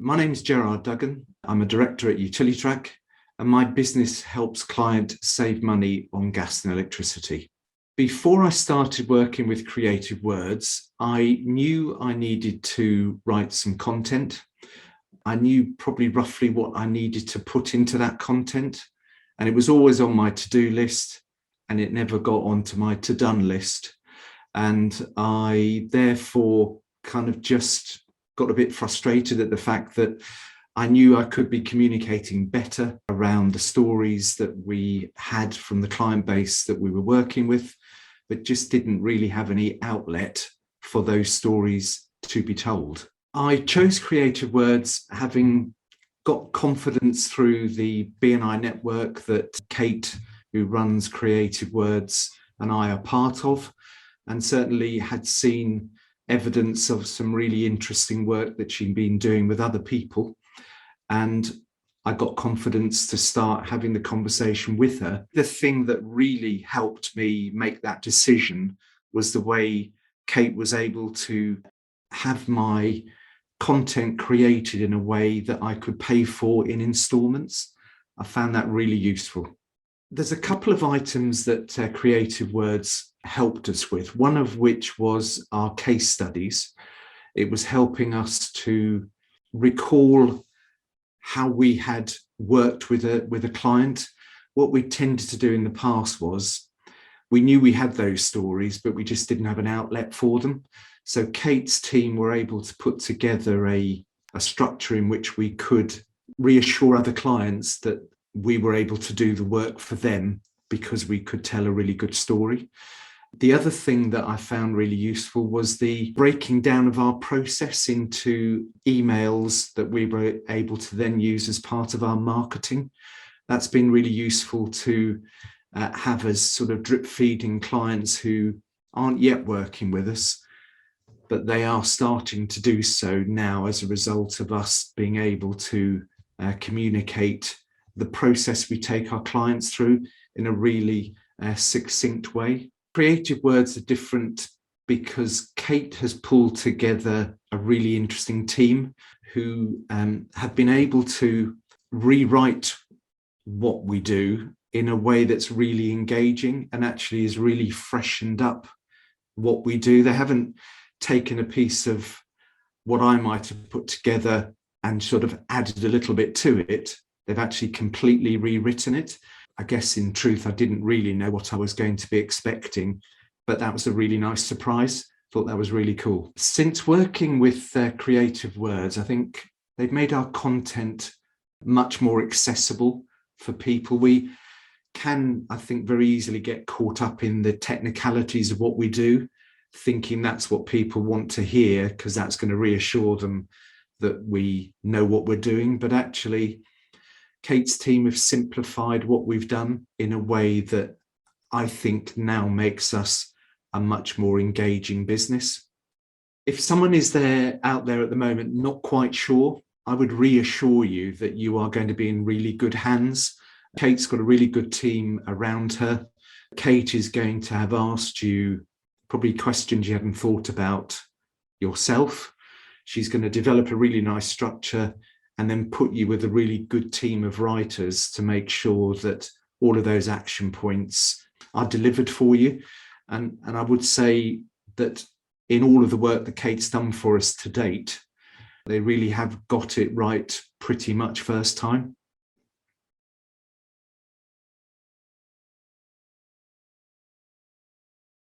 My name is Gerard Duggan. I'm a director at UtiliTrack, and my business helps clients save money on gas and electricity. Before I started working with Creative Words, I knew I needed to write some content. I knew probably roughly what I needed to put into that content, and it was always on my to-do list, and it never got onto my to-done list. And I therefore kind of just got a bit frustrated at the fact that I knew I could be communicating better around the stories that we had from the client base that we were working with, but just didn't really have any outlet for those stories to be told. I chose Creative Words having got confidence through the BNI network that Kate, who runs Creative Words, and I are part of, and certainly had seen evidence of some really interesting work that she'd been doing with other people. And I got confidence to start having the conversation with her. The thing that really helped me make that decision was the way Kate was able to have my content created in a way that I could pay for in installments. I found that really useful. There's a couple of items that Creative Words helped us with, one of which was our case studies. It was helping us to recall how we had worked with a client. What we tended to do in the past was we knew we had those stories, but we just didn't have an outlet for them. So Kate's team were able to put together a structure in which we could reassure other clients that we were able to do the work for them because we could tell a really good story. The other thing that I found really useful was the breaking down of our process into emails that we were able to then use as part of our marketing. That's been really useful to have as sort of drip feeding clients who aren't yet working with us, but they are starting to do so now as a result of us being able to communicate the process we take our clients through in a really succinct way. Creative Words are different because Kate has pulled together a really interesting team who have been able to rewrite what we do in a way that's really engaging and actually has really freshened up what we do. They haven't taken a piece of what I might have put together and sort of added a little bit to it. They've actually completely rewritten it. I guess in truth, I didn't really know what I was going to be expecting, but that was a really nice surprise. Thought that was really cool. Since working with Creative Words, I think they've made our content much more accessible for people. We can, I think, very easily get caught up in the technicalities of what we do, thinking that's what people want to hear because that's going to reassure them that we know what we're doing. But actually, Kate's team have simplified what we've done in a way that I think now makes us a much more engaging business. If someone is out there at the moment not quite sure, I would reassure you that you are going to be in really good hands. Kate's got a really good team around her. Kate is going to have asked you probably questions you hadn't thought about yourself. She's going to develop a really nice structure and then put you with a really good team of writers to make sure that all of those action points are delivered for you. And I would say that in all of the work that Kate's done for us to date, they really have got it right pretty much first time.